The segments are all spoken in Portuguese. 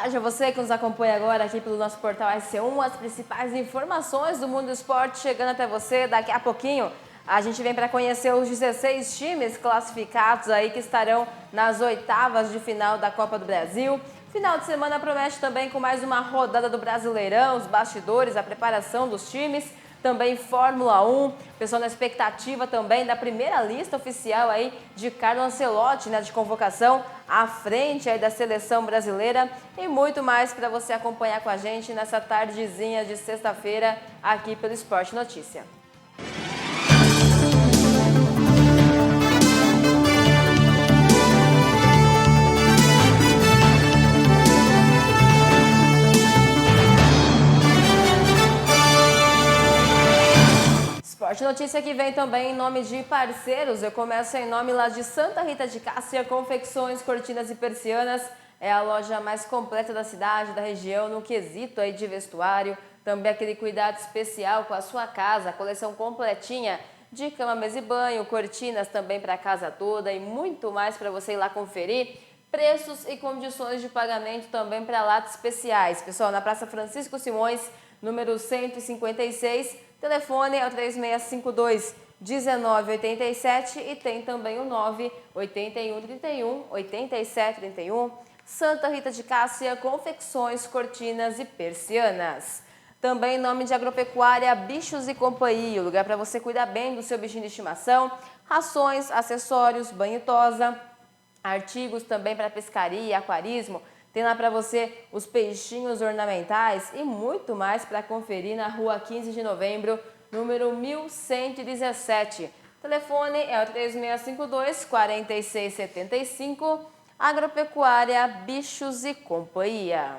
tarde a você que nos acompanha agora aqui pelo nosso portal SC1. As principais informações do mundo do esporte chegando até você. Daqui a pouquinho a gente vem para conhecer os 16 times classificados aí que estarão nas oitavas de final da Copa do Brasil. Final de semana promete também com mais uma rodada do Brasileirão, os bastidores, a preparação dos times. Também Fórmula 1, pessoal na expectativa também da primeira lista oficial aí de Carlo Ancelotti, né, de convocação à frente aí da seleção brasileira e muito mais para você acompanhar com a gente nessa tardezinha de sexta-feira aqui pelo Esporte Notícia. Esporte Notícia que vem também em nome de parceiros. Eu começo em nome lá de Santa Rita de Cássia, confecções, cortinas e persianas. É a loja mais completa da cidade, da região, no quesito aí de vestuário. Também aquele cuidado especial com a sua casa, a coleção completinha de cama, mesa e banho, cortinas também para a casa toda e muito mais para você ir lá conferir. Preços e condições de pagamento também para latas especiais. Pessoal, na Praça Francisco Simões, número 156, telefone é o 3652-1987 e tem também o 98131-8731. Santa Rita de Cássia, confecções, cortinas e persianas. Também em nome de Agropecuária Bichos e Companhia, lugar para você cuidar bem do seu bichinho de estimação, rações, acessórios, banho e tosa, artigos também para pescaria e aquarismo. Tem lá para você os peixinhos ornamentais e muito mais para conferir na rua 15 de novembro, número 1117. Telefone é o 3652-4675, Agropecuária Bichos e Companhia.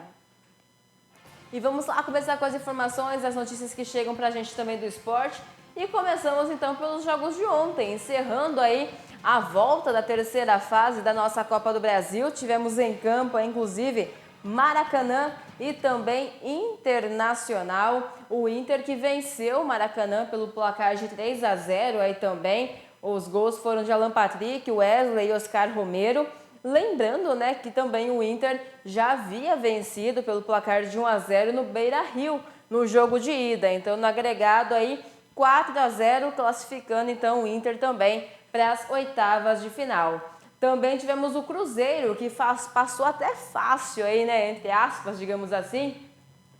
E vamos lá começar com as informações, as notícias que chegam para a gente também do esporte. E começamos então pelos jogos de ontem, encerrando aí a volta da terceira fase da nossa Copa do Brasil. Tivemos em campo, inclusive, Maracanã e também Internacional. O Inter que venceu o Maracanã pelo placar de 3-0 aí também. Os gols foram de Alan Patrick, Wesley e Oscar Romero. Lembrando, né, que também o Inter já havia vencido pelo placar de 1-0 no Beira-Rio no jogo de ida. Então, no agregado aí, 4-0, classificando então o Inter também para as oitavas de final. Também tivemos o Cruzeiro, que passou até fácil aí, né, entre aspas, digamos assim,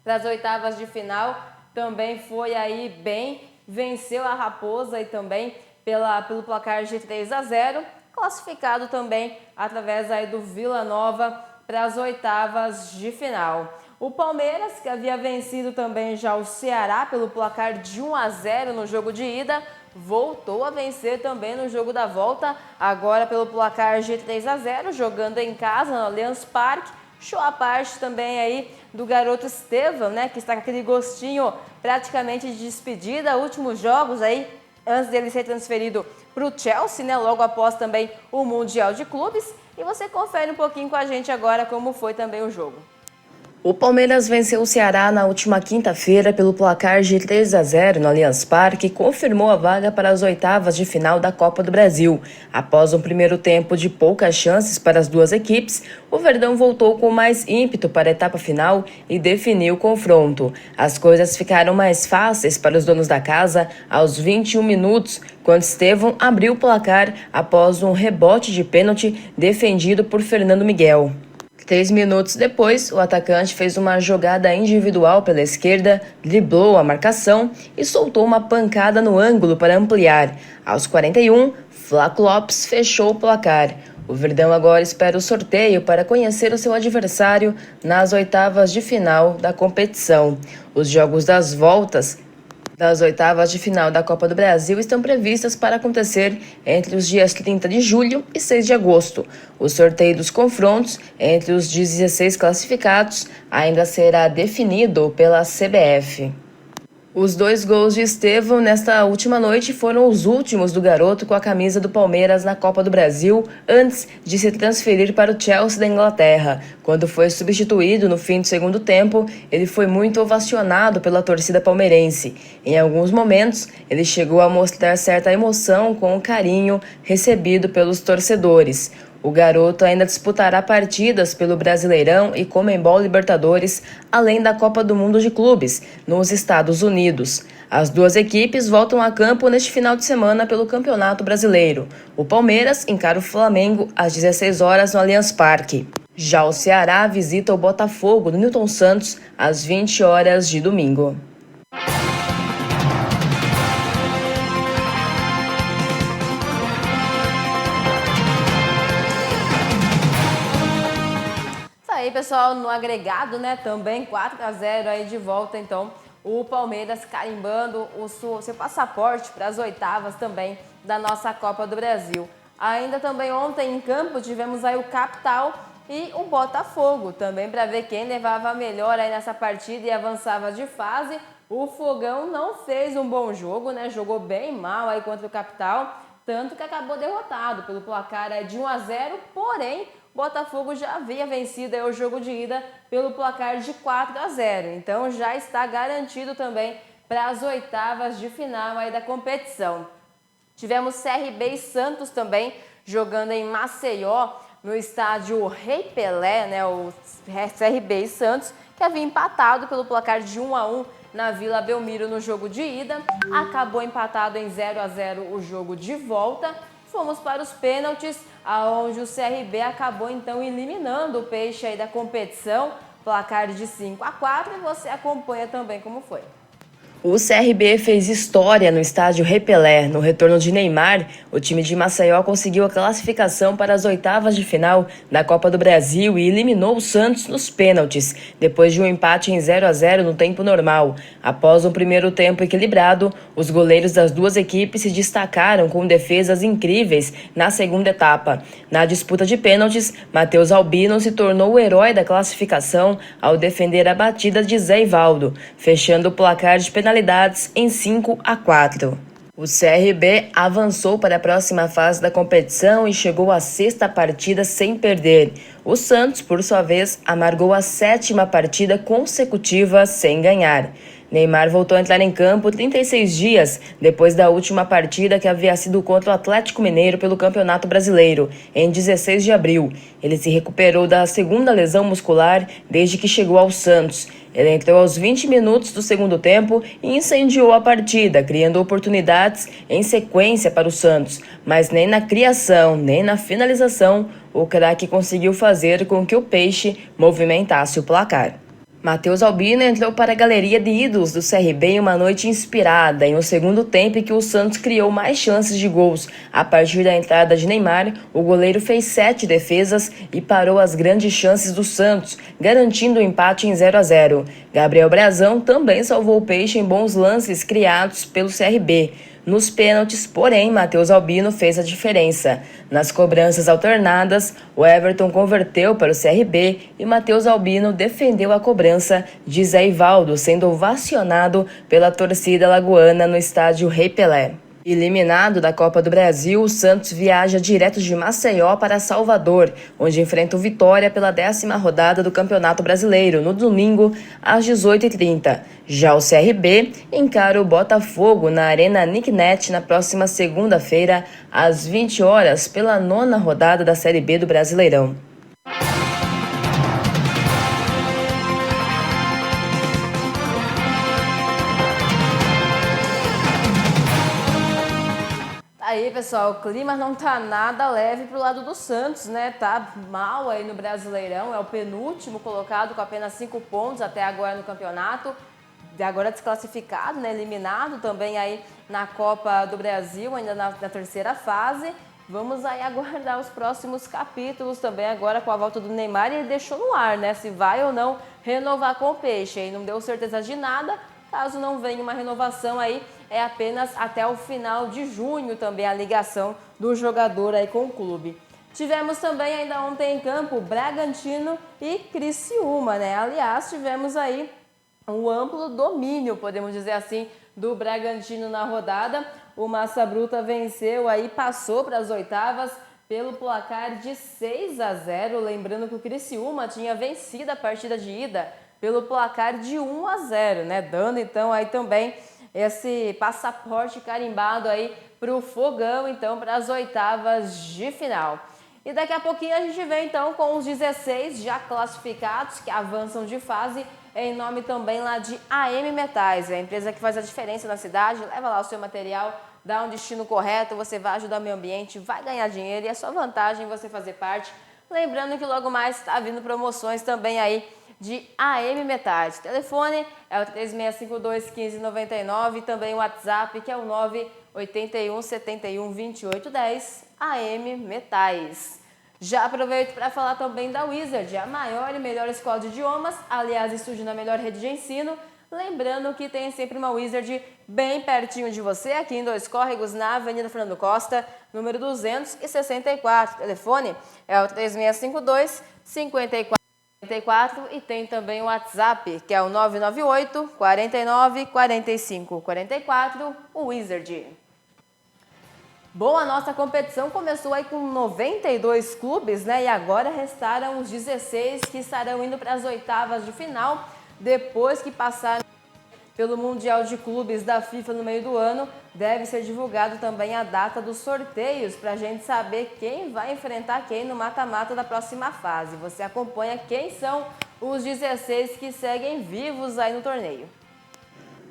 para as oitavas de final. Também foi aí bem, venceu a Raposa e também pelo placar de 3-0, classificado também através aí do Vila Nova para as oitavas de final. O Palmeiras, que havia vencido também já o Ceará pelo placar de 1-0 no jogo de ida, voltou a vencer também no jogo da volta, agora pelo placar de 3-0, jogando em casa no Allianz Parque. Show à parte também aí do garoto Estevão, né, que está com aquele gostinho praticamente de despedida, últimos jogos aí, antes dele ser transferido para o Chelsea, né, logo após também o Mundial de Clubes. E você confere um pouquinho com a gente agora como foi também o jogo. O Palmeiras venceu o Ceará na última quinta-feira pelo placar de 3-0 no Allianz Parque e confirmou a vaga para as oitavas de final da Copa do Brasil. Após um primeiro tempo de poucas chances para as duas equipes, o Verdão voltou com mais ímpeto para a etapa final e definiu o confronto. As coisas ficaram mais fáceis para os donos da casa aos 21 minutos, quando Estevão abriu o placar após um rebote de pênalti defendido por Fernando Miguel. 3 minutos depois, o atacante fez uma jogada individual pela esquerda, driblou a marcação e soltou uma pancada no ângulo para ampliar. Aos 41, Flaco Lopes fechou o placar. O Verdão agora espera o sorteio para conhecer o seu adversário nas oitavas de final da competição. Os jogos das voltas das oitavas de final da Copa do Brasil estão previstas para acontecer entre os dias 30 de julho e 6 de agosto. O sorteio dos confrontos entre os 16 classificados ainda será definido pela CBF. Os 2 gols de Estevão nesta última noite foram os últimos do garoto com a camisa do Palmeiras na Copa do Brasil, antes de se transferir para o Chelsea da Inglaterra. Quando foi substituído no fim do segundo tempo, ele foi muito ovacionado pela torcida palmeirense. Em alguns momentos, ele chegou a mostrar certa emoção com o carinho recebido pelos torcedores. O garoto ainda disputará partidas pelo Brasileirão e Conmebol Libertadores, além da Copa do Mundo de Clubes, nos Estados Unidos. As duas equipes voltam a campo neste final de semana pelo Campeonato Brasileiro. O Palmeiras encara o Flamengo às 16 horas no Allianz Parque. Já o Ceará visita o Botafogo no Newton Santos às 20 horas de domingo. Aí, pessoal, no agregado, né, também 4-0 aí de volta, então, o Palmeiras carimbando o seu passaporte para as oitavas também da nossa Copa do Brasil. Ainda também ontem em campo tivemos aí o Capital e o Botafogo, também para ver quem levava melhor aí nessa partida e avançava de fase. O Fogão não fez um bom jogo, né, jogou bem mal aí contra o Capital, tanto que acabou derrotado pelo placar de 1-0, porém Botafogo já havia vencido o jogo de ida pelo placar de 4-0. Então já está garantido também para as oitavas de final aí da competição. Tivemos CRB e Santos também jogando em Maceió, no estádio Rei Pelé, né? O CRB e Santos, que havia empatado pelo placar de 1-1 na Vila Belmiro no jogo de ida. Acabou empatado em 0-0 o jogo de volta. Fomos para os pênaltis, aonde o CRB acabou então eliminando o Peixe aí da competição, placar de 5-4, e você acompanha também como foi. O CRB fez história no estádio Rei Pelé. No retorno de Neymar, o time de Maceió conseguiu a classificação para as oitavas de final da Copa do Brasil e eliminou o Santos nos pênaltis, depois de um empate em 0-0 no tempo normal. Após um primeiro tempo equilibrado, os goleiros das duas equipes se destacaram com defesas incríveis na segunda etapa. Na disputa de pênaltis, Matheus Albino se tornou o herói da classificação ao defender a batida de Zé Ivaldo, fechando o placar de penalidades em 5-4. O CRB avançou para a próxima fase da competição e chegou à sexta partida sem perder. O Santos, por sua vez, amargou a sétima partida consecutiva sem ganhar. Neymar voltou a entrar em campo 36 dias depois da última partida, que havia sido contra o Atlético Mineiro pelo Campeonato Brasileiro, em 16 de abril. Ele se recuperou da segunda lesão muscular desde que chegou ao Santos. Ele entrou aos 20 minutos do segundo tempo e incendiou a partida, criando oportunidades em sequência para o Santos. Mas nem na criação, nem na finalização, o craque conseguiu fazer com que o Peixe movimentasse o placar. Matheus Albino entrou para a galeria de ídolos do CRB em uma noite inspirada, em um segundo tempo em que o Santos criou mais chances de gols. A partir da entrada de Neymar, o goleiro fez 7 defesas e parou as grandes chances do Santos, garantindo o empate em 0-0. Gabriel Brazão também salvou o Peixe em bons lances criados pelo CRB. Nos pênaltis, porém, Matheus Albino fez a diferença. Nas cobranças alternadas, o Everton converteu para o CRB e Matheus Albino defendeu a cobrança de Zé Ivaldo, sendo ovacionado pela torcida lagoana no estádio Rei Pelé. Eliminado da Copa do Brasil, o Santos viaja direto de Maceió para Salvador, onde enfrenta o Vitória pela 10ª rodada do Campeonato Brasileiro, no domingo, às 18h30. Já o CRB encara o Botafogo na Arena Nicknet na próxima segunda-feira, às 20 horas, pela 9ª rodada da Série B do Brasileirão. Aí, pessoal, o clima não tá nada leve pro lado do Santos, né? Tá mal aí no Brasileirão, é o penúltimo colocado com apenas 5 pontos até agora no campeonato. Agora desclassificado, né? Eliminado também aí na Copa do Brasil, ainda na terceira fase. Vamos aí aguardar os próximos capítulos também agora com a volta do Neymar, e ele deixou no ar, né? Se vai ou não renovar com o Peixe. Aí não deu certeza de nada. Caso não venha uma renovação aí, é apenas até o final de junho também a ligação do jogador aí com o clube. Tivemos também ainda ontem em campo Bragantino e Criciúma, né? Aliás, tivemos aí um amplo domínio, podemos dizer assim, do Bragantino na rodada. O Massa Bruta venceu aí, passou para as oitavas pelo placar de 6-0, lembrando que o Criciúma tinha vencido a partida de ida pelo placar de 1-0, né? Dando então aí também esse passaporte carimbado aí para o Fogão, então, para as oitavas de final. E daqui a pouquinho a gente vem então com os 16 já classificados que avançam de fase, em nome também lá de AM Metais, a empresa que faz a diferença na cidade. Leva lá o seu material, dá um destino correto, você vai ajudar o meio ambiente, vai ganhar dinheiro e é só vantagem você fazer parte. Lembrando que logo mais está vindo promoções também aí de AM Metais. O telefone é o 3652-1599 e também o WhatsApp que é o 981 71 28 10, AM Metais. Já aproveito para falar também da Wizard, a maior e melhor escola de idiomas, aliás, estude na melhor rede de ensino. Lembrando que tem sempre uma Wizard bem pertinho de você, aqui em Dois Córregos, na Avenida Fernando Costa, número 264. O telefone é o 3652-5444 e tem também o WhatsApp, que é o 998 49 45 44, o Wizard. Bom, a nossa competição começou aí com 92 clubes, né? E agora restaram os 16 que estarão indo para as oitavas de final, depois que passarem pelo Mundial de Clubes da FIFA no meio do ano. Deve ser divulgado também a data dos sorteios para a gente saber quem vai enfrentar quem no mata-mata da próxima fase. Você acompanha quem são os 16 que seguem vivos aí no torneio.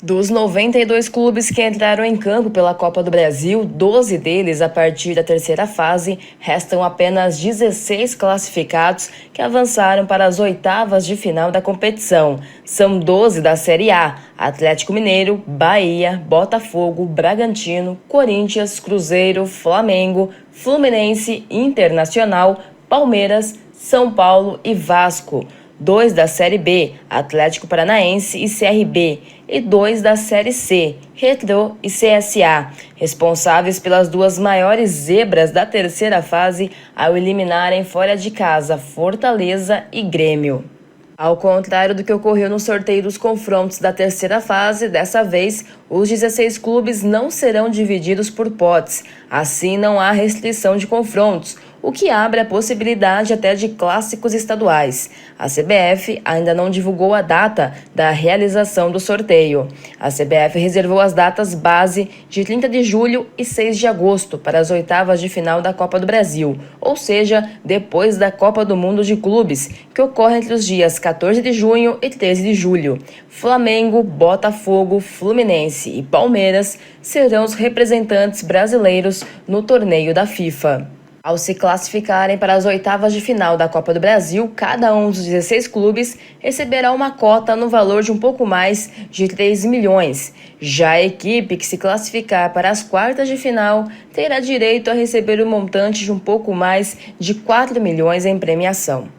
Dos 92 clubes que entraram em campo pela Copa do Brasil, 12 deles a partir da terceira fase, restam apenas 16 classificados que avançaram para as oitavas de final da competição. São 12 da Série A: Atlético Mineiro, Bahia, Botafogo, Bragantino, Corinthians, Cruzeiro, Flamengo, Fluminense, Internacional, Palmeiras, São Paulo e Vasco. 2 da Série B, Atlético Paranaense e CRB, e 2 da Série C, Retrô e CSA, responsáveis pelas duas maiores zebras da terceira fase ao eliminarem fora de casa Fortaleza e Grêmio. Ao contrário do que ocorreu no sorteio dos confrontos da terceira fase, dessa vez, os 16 clubes não serão divididos por potes. Assim, não há restrição de confrontos, o que abre a possibilidade até de clássicos estaduais. A CBF ainda não divulgou a data da realização do sorteio. A CBF reservou as datas base de 30 de julho e 6 de agosto para as oitavas de final da Copa do Brasil, ou seja, depois da Copa do Mundo de Clubes, que ocorre entre os dias 14 de junho e 13 de julho. Flamengo, Botafogo, Fluminense e Palmeiras serão os representantes brasileiros no torneio da FIFA. Ao se classificarem para as oitavas de final da Copa do Brasil, cada um dos 16 clubes receberá uma cota no valor de um pouco mais de 3 milhões. Já a equipe que se classificar para as quartas de final terá direito a receber um montante de um pouco mais de 4 milhões em premiação.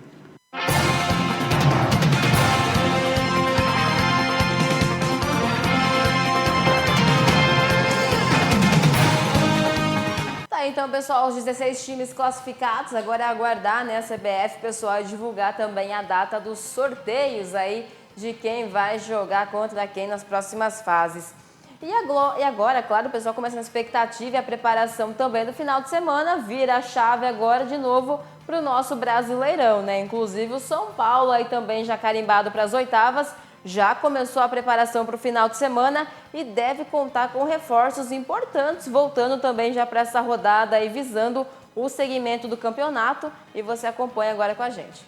Então, pessoal, os 16 times classificados, agora é aguardar, né, a CBF, pessoal, divulgar também a data dos sorteios aí de quem vai jogar contra quem nas próximas fases. E agora, claro, o pessoal começa na expectativa e a preparação também do final de semana, vira a chave agora de novo para o nosso Brasileirão, né? Inclusive o São Paulo aí também já carimbado para as oitavas, já começou a preparação para o final de semana e deve contar com reforços importantes, voltando também já para essa rodada e visando o segmento do campeonato. E você acompanha agora com a gente.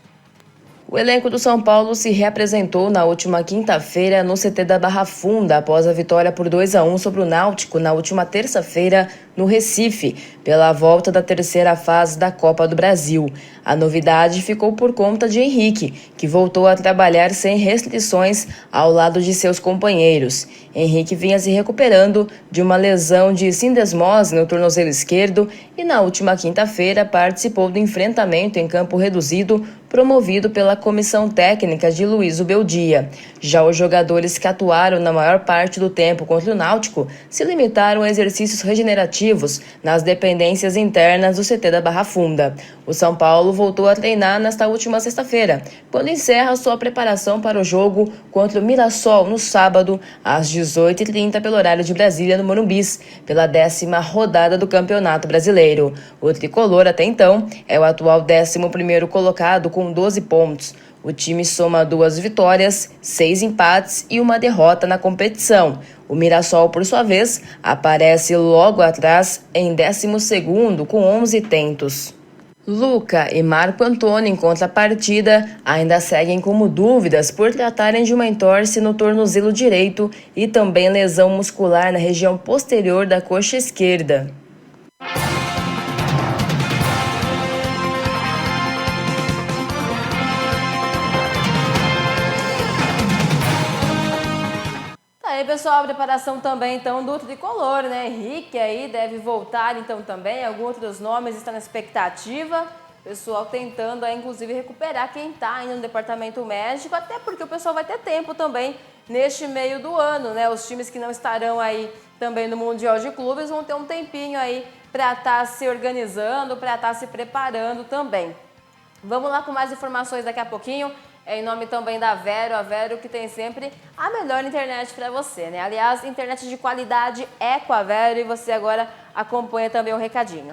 O elenco do São Paulo se reapresentou na última quinta-feira no CT da Barra Funda após a vitória por 2-1 sobre o Náutico na última terça-feira no Recife, pela volta da terceira fase da Copa do Brasil. A novidade ficou por conta de Henrique, que voltou a trabalhar sem restrições ao lado de seus companheiros. Henrique vinha se recuperando de uma lesão de sindesmose no tornozelo esquerdo e na última quinta-feira participou do enfrentamento em campo reduzido promovido pela comissão técnica de Luiz Beldia. Já os jogadores que atuaram na maior parte do tempo contra o Náutico se limitaram a exercícios regenerativos nas dependências internas do CT da Barra Funda. O São Paulo voltou a treinar nesta última sexta-feira, quando encerra sua preparação para o jogo contra o Mirassol no sábado, às 18h30 pelo horário de Brasília, no Morumbis, pela 10ª rodada do Campeonato Brasileiro. O tricolor, até então, é o atual 11º colocado com 12 pontos. O time soma 2 vitórias, 6 empates e 1 derrota na competição. O Mirassol, por sua vez, aparece logo atrás em 12º com 11 tentos. Luca e Marco Antônio, em contrapartida, ainda seguem como dúvidas por tratarem de uma entorse no tornozelo direito e também lesão muscular na região posterior da coxa esquerda. Tá aí, pessoal, a preparação também, então, do tricolor, né? Henrique aí deve voltar, então, também. Alguns outros nomes estão na expectativa. Pessoal tentando aí, inclusive, recuperar quem tá ainda no departamento médico, até porque o pessoal vai ter tempo também neste meio do ano, né? Os times que não estarão aí também no Mundial de Clubes vão ter um tempinho aí para estar se organizando, para estar se preparando também. Vamos lá com mais informações daqui a pouquinho. É em nome também da Vero, a Vero que tem sempre a melhor internet para você, né? Aliás, internet de qualidade é com a Vero e você agora acompanha também o recadinho.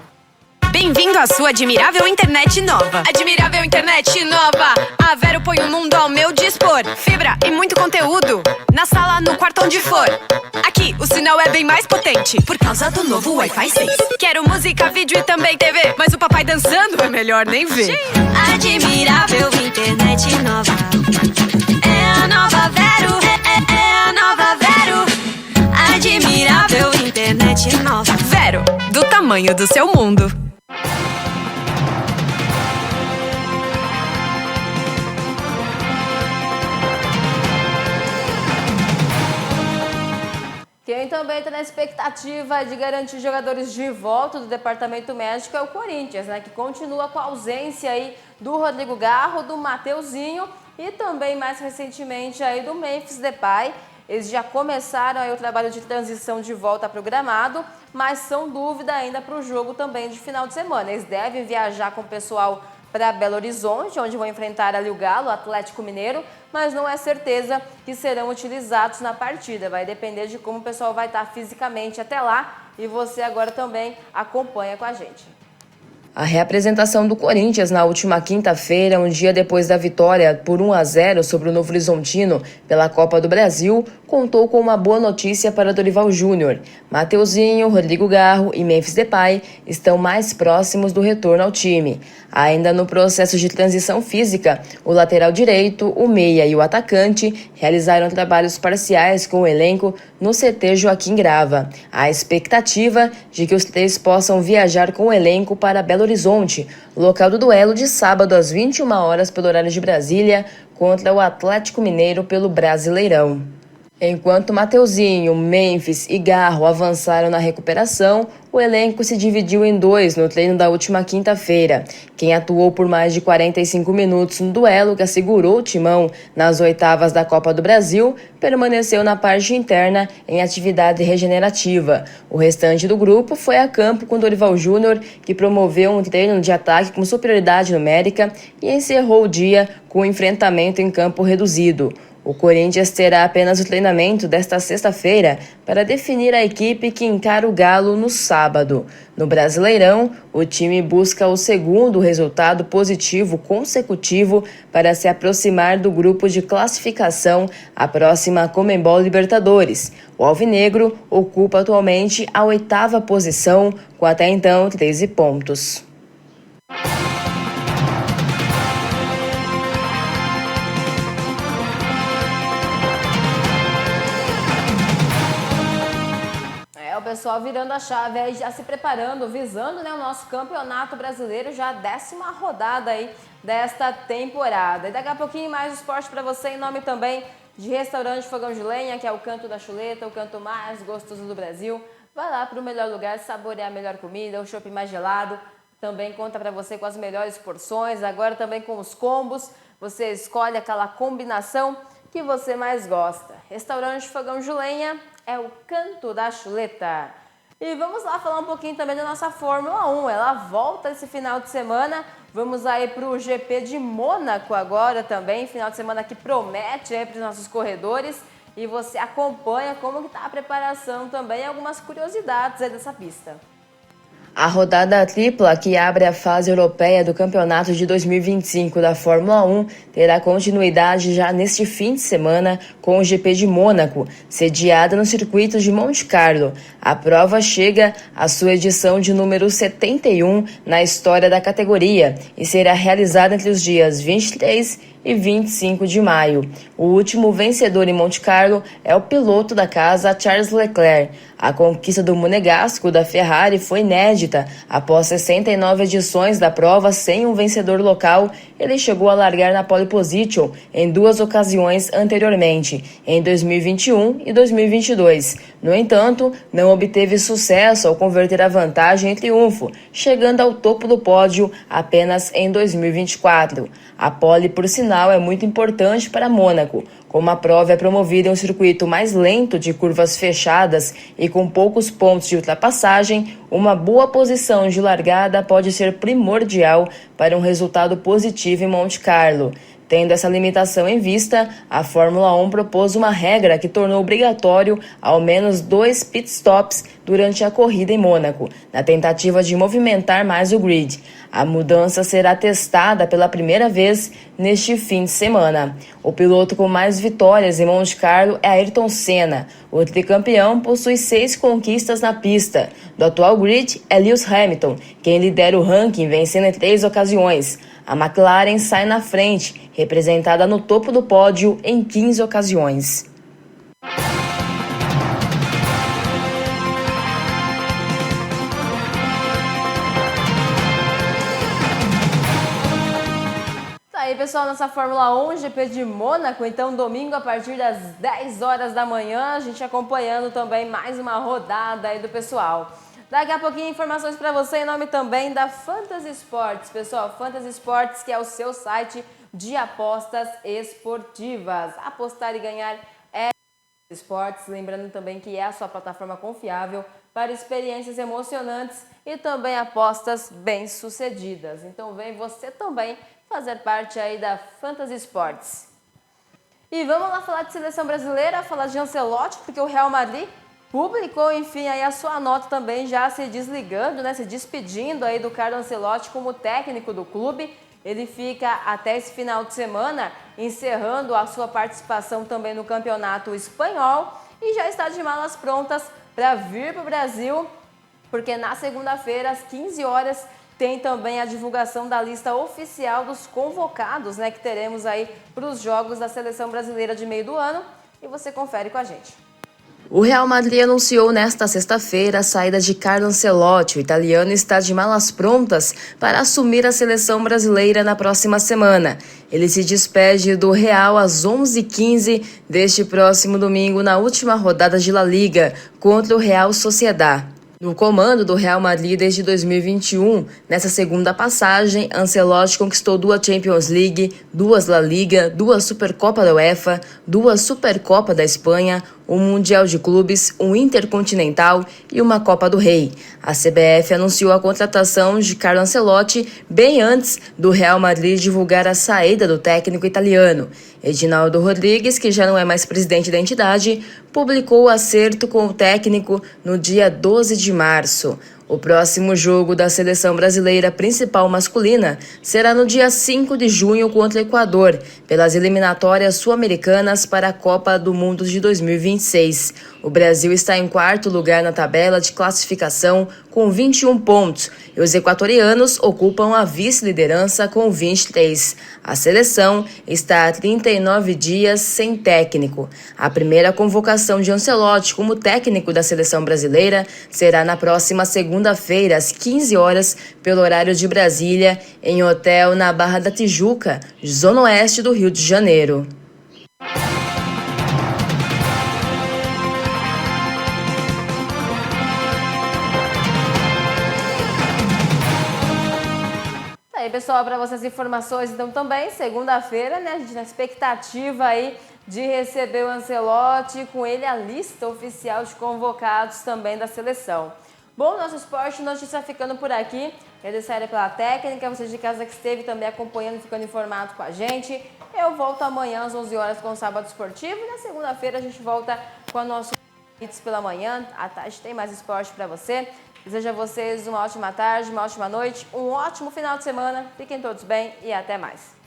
Bem-vindo à sua admirável internet nova. Admirável internet nova. A Vero põe o mundo ao meu dispor. Fibra e muito conteúdo. Na sala, no quarto, onde for. Aqui, o sinal é bem mais potente por causa do novo Wi-Fi 6. Quero música, vídeo e também TV. Mas o papai dançando é melhor nem ver. Admirável internet nova. É a nova Vero. É a nova Vero. Admirável internet nova. Vero, do tamanho do seu mundo. Quem também está na expectativa de garantir jogadores de volta do departamento médico é o Corinthians, né? Que continua com a ausência aí do Rodrigo Garro, do Mateuzinho e também mais recentemente aí do Memphis Depay. Eles já começaram aí o trabalho de transição de volta programado, mas são dúvida ainda para o jogo também de final de semana. Eles devem viajar com o pessoal para Belo Horizonte, onde vão enfrentar ali o Galo, o Atlético Mineiro, mas não é certeza que serão utilizados na partida. Vai depender de como o pessoal vai estar fisicamente até lá e você agora também acompanha com a gente. A reapresentação do Corinthians na última quinta-feira, um dia depois da vitória por 1-0 sobre o Novo Horizontino pela Copa do Brasil, contou com uma boa notícia para Dorival Júnior. Mateuzinho, Rodrigo Garro e Memphis Depay estão mais próximos do retorno ao time. Ainda no processo de transição física, o lateral direito, o meia e o atacante realizaram trabalhos parciais com o elenco no CT Joaquim Grava. A expectativa de que os três possam viajar com o elenco para Belo Horizonte, local do duelo de sábado às 21 horas pelo horário de Brasília, contra o Atlético Mineiro pelo Brasileirão. Enquanto Mateuzinho, Memphis e Garro avançaram na recuperação, o elenco se dividiu em dois no treino da última quinta-feira. Quem atuou por mais de 45 minutos no duelo que assegurou o timão nas oitavas da Copa do Brasil, permaneceu na parte interna em atividade regenerativa. O restante do grupo foi a campo com Dorival Júnior, que promoveu um treino de ataque com superioridade numérica e encerrou o dia com um enfrentamento em campo reduzido. O Corinthians terá apenas o treinamento desta sexta-feira para definir a equipe que encara o Galo no sábado. No Brasileirão, o time busca o segundo resultado positivo consecutivo para se aproximar do grupo de classificação à próxima Conmebol Libertadores. O alvinegro ocupa atualmente a 8ª posição, com até então 13 pontos. O pessoal virando a chave aí, já se preparando, visando, né, o nosso campeonato brasileiro, já a 10ª rodada aí desta temporada. E daqui a pouquinho mais esporte para você, em nome também de Restaurante Fogão de Lenha, que é o canto da chuleta, o canto mais gostoso do Brasil. Vai lá para o melhor lugar, saborear a melhor comida, o chopp mais gelado. Também conta para você com as melhores porções, agora também com os combos. Você escolhe aquela combinação que você mais gosta. Restaurante Fogão de Lenha é o canto da chuleta. E vamos lá falar um pouquinho também da nossa Fórmula 1. Ela volta esse final de semana. Vamos aí para o GP de Mônaco agora também. Final de semana que promete aí para os nossos corredores. E você acompanha como que está a preparação também, algumas curiosidades aí dessa pista. A rodada tripla, que abre a fase europeia do campeonato de 2025 da Fórmula 1, terá continuidade já neste fim de semana com o GP de Mônaco, sediada no circuito de Monte Carlo. A prova chega à sua edição de número 71 na história da categoria e será realizada entre os dias 23 e 25 de maio. O último vencedor em Monte Carlo é o piloto da casa, Charles Leclerc. A conquista do monegasco da Ferrari foi inédita. Após 69 edições da prova sem um vencedor local, ele chegou a largar na pole position em 2 ocasiões anteriormente, em 2021 e 2022. No entanto, não obteve sucesso ao converter a vantagem em triunfo, chegando ao topo do pódio apenas em 2024. A pole, por sinal, é muito importante para Mônaco. Como a prova é promovida em um circuito mais lento de curvas fechadas e com poucos pontos de ultrapassagem, uma boa posição de largada pode ser primordial para um resultado positivo em Monte Carlo. Tendo essa limitação em vista, a Fórmula 1 propôs uma regra que tornou obrigatório ao menos 2 pitstops durante a corrida em Mônaco, na tentativa de movimentar mais o grid. A mudança será testada pela primeira vez neste fim de semana. O piloto com mais vitórias em Monte Carlo é Ayrton Senna. O tricampeão possui 6 conquistas na pista. Do atual grid é Lewis Hamilton, quem lidera o ranking, vencendo em 3 ocasiões. A McLaren sai na frente, representada no topo do pódio em 15 ocasiões. Tá aí, pessoal, nossa Fórmula 1, GP de Mônaco. Então, domingo, a partir das 10 horas da manhã, a gente acompanhando também mais uma rodada aí do pessoal. Daqui a pouquinho, informações para você em nome também da Fantasy Sports. Pessoal, Fantasy Sports, que é o seu site de apostas esportivas. Apostar e ganhar é Esportes. Lembrando também que é a sua plataforma confiável para experiências emocionantes e também apostas bem-sucedidas. Então, vem você também fazer parte aí da Fantasy Sports. E vamos lá falar de seleção brasileira, falar de Ancelotti, porque o Real Madrid publicou, enfim, aí a sua nota também, já se desligando, né, se despedindo aí do Carlo Ancelotti como técnico do clube. Ele fica até esse final de semana, encerrando a sua participação também no Campeonato Espanhol e já está de malas prontas para vir para o Brasil, porque na segunda-feira, às 15 horas, tem também a divulgação da lista oficial dos convocados, né, que teremos aí para os jogos da Seleção Brasileira de meio do ano, e você confere com a gente. O Real Madrid anunciou nesta sexta-feira a saída de Carlo Ancelotti. O italiano está de malas prontas para assumir a seleção brasileira na próxima semana. Ele se despede do Real às 11h15 deste próximo domingo, na última rodada de La Liga, contra o Real Sociedad. No comando do Real Madrid desde 2021, nessa segunda passagem, Ancelotti conquistou 2 Champions League, 2 La Liga, 2 Supercopa da UEFA, 2 Supercopa da Espanha, um Mundial de Clubes, um Intercontinental e uma Copa do Rei. A CBF anunciou a contratação de Carlo Ancelotti bem antes do Real Madrid divulgar a saída do técnico italiano. Edinaldo Rodrigues, que já não é mais presidente da entidade, publicou o acerto com o técnico no dia 12 de março. O próximo jogo da seleção brasileira principal masculina será no dia 5 de junho contra o Equador, pelas eliminatórias sul-americanas para a Copa do Mundo de 2026. O Brasil está em 4º lugar na tabela de classificação com 21 pontos e os equatorianos ocupam a vice-liderança com 23. A seleção está há 39 dias sem técnico. A primeira convocação de Ancelotti como técnico da seleção brasileira será na próxima segunda-feira, às 15 horas, pelo horário de Brasília, em hotel na Barra da Tijuca, zona oeste do Rio de Janeiro. Aí, pessoal, para vocês informações, então também, segunda-feira, né, a gente na expectativa aí de receber o Ancelotti, com ele a lista oficial de convocados também da seleção. Bom, nosso esporte, notícia ficando por aqui. Agradecer pela técnica, vocês de casa que esteve também acompanhando, ficando informado com a gente. Eu volto amanhã às 11 horas com o Sábado Esportivo e na segunda-feira a gente volta com a nossa Hits pela manhã. À tarde tem mais esporte para você. Desejo a vocês uma ótima tarde, uma ótima noite, um ótimo final de semana. Fiquem todos bem e até mais.